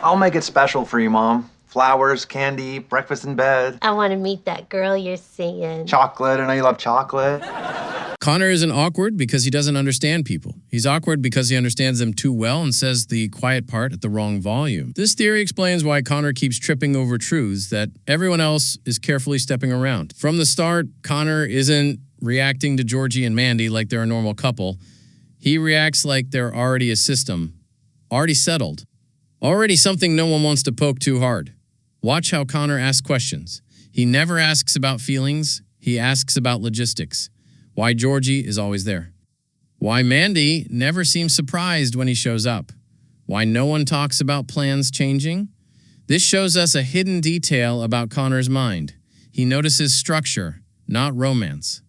I'll make it special for you, Mom. Flowers, candy, breakfast in bed. I want to meet that girl you're seeing. Chocolate, I know you love chocolate. Connor isn't awkward because he doesn't understand people. He's awkward because he understands them too well and says the quiet part at the wrong volume. This theory explains why Connor keeps tripping over truths that everyone else is carefully stepping around. From the start, Connor isn't reacting to Georgie and Mandy like they're a normal couple. He reacts like they're already a system, already settled, already something no one wants to poke too hard. Watch how Connor asks questions. He never asks about feelings, he asks about logistics. Why Georgie is always there. Why Mandy never seems surprised when he shows up. Why no one talks about plans changing. This shows us a hidden detail about Connor's mind. He notices structure, not romance.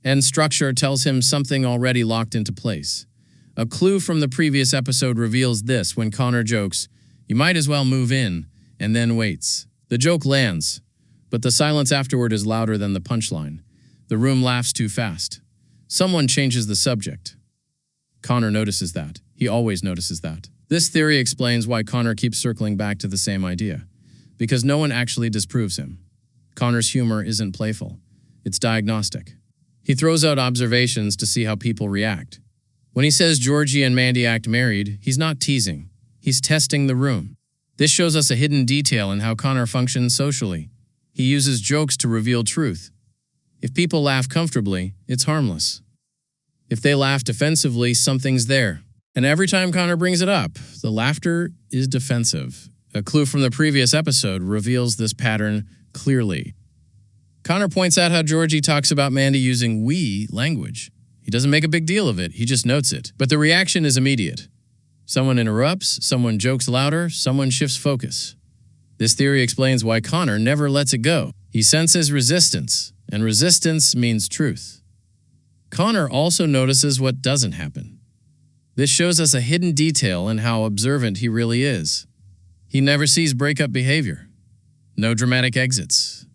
And structure tells him something already locked into place. A clue from the previous episode reveals this when Connor jokes, "You might as well move in," and then waits. The joke lands, but the silence afterward is louder than the punchline. The room laughs too fast. Someone changes the subject. Connor notices that. He always notices that. This theory explains why Connor keeps circling back to the same idea. Because no one actually disproves him. Connor's humor isn't playful. It's diagnostic. He throws out observations to see how people react. When he says Georgie and Mandy act married, he's not teasing. He's testing the room. This shows us a hidden detail in how Connor functions socially. He uses jokes to reveal truth. If people laugh comfortably, it's harmless. If they laugh defensively, something's there. And every time Connor brings it up, the laughter is defensive. A clue from the previous episode reveals this pattern clearly. Connor points out how Georgie talks about Mandy using we language. He doesn't make a big deal of it, he just notes it. But the reaction is immediate. Someone interrupts, someone jokes louder, someone shifts focus. This theory explains why Connor never lets it go. He senses resistance, and resistance means truth. Connor also notices what doesn't happen. This shows us a hidden detail in how observant he really is. He never sees breakup behavior. No dramatic exits.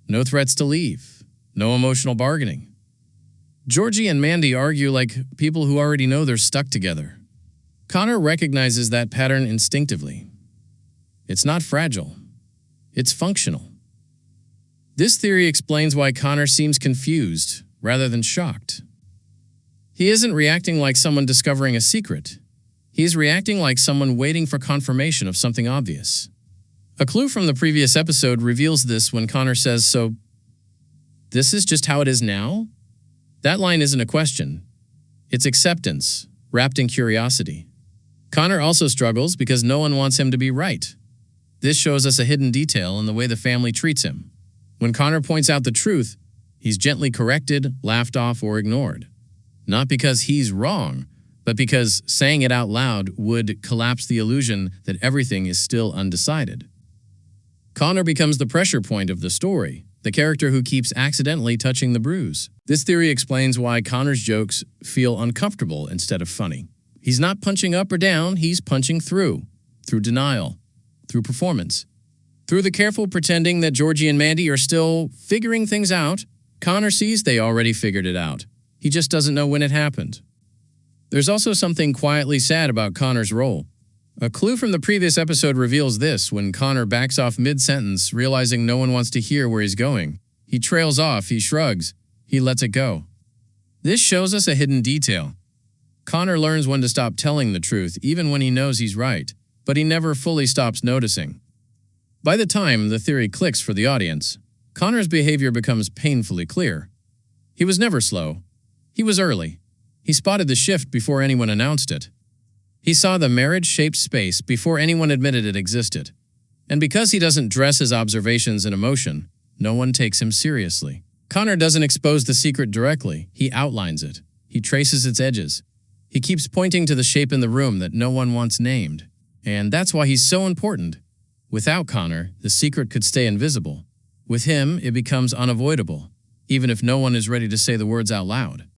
No threats to leave. No emotional bargaining. Georgie and Mandy argue like people who already know they're stuck together. Connor recognizes that pattern instinctively. It's not fragile. It's functional. This theory explains why Connor seems confused rather than shocked. He isn't reacting like someone discovering a secret. He's reacting like someone waiting for confirmation of something obvious. A clue from the previous episode reveals this when Connor says, "So, this is just how it is now?" That line isn't a question. It's acceptance, wrapped in curiosity. Connor also struggles because no one wants him to be right. This shows us a hidden detail in the way the family treats him. When Connor points out the truth, he's gently corrected, laughed off, or ignored. Not because he's wrong, but because saying it out loud would collapse the illusion that everything is still undecided. Connor becomes the pressure point of the story, the character who keeps accidentally touching the bruise. This theory explains why Connor's jokes feel uncomfortable instead of funny. He's not punching up or down, he's punching through denial, through performance. Through the careful pretending that Georgie and Mandy are still figuring things out, Connor sees they already figured it out. He just doesn't know when it happened. There's also something quietly sad about Connor's role. A clue from the previous episode reveals this when Connor backs off mid-sentence, realizing no one wants to hear where he's going. He trails off, he shrugs, he lets it go. This shows us a hidden detail. Connor learns when to stop telling the truth, even when he knows he's right, but he never fully stops noticing. By the time the theory clicks for the audience, Connor's behavior becomes painfully clear. He was never slow. He was early. He spotted the shift before anyone announced it. He saw the marriage-shaped space before anyone admitted it existed. And because he doesn't dress his observations in emotion, no one takes him seriously. Connor doesn't expose the secret directly. He outlines it. He traces its edges. He keeps pointing to the shape in the room that no one wants named. And that's why he's so important. Without Connor, the secret could stay invisible. With him, it becomes unavoidable, even if no one is ready to say the words out loud.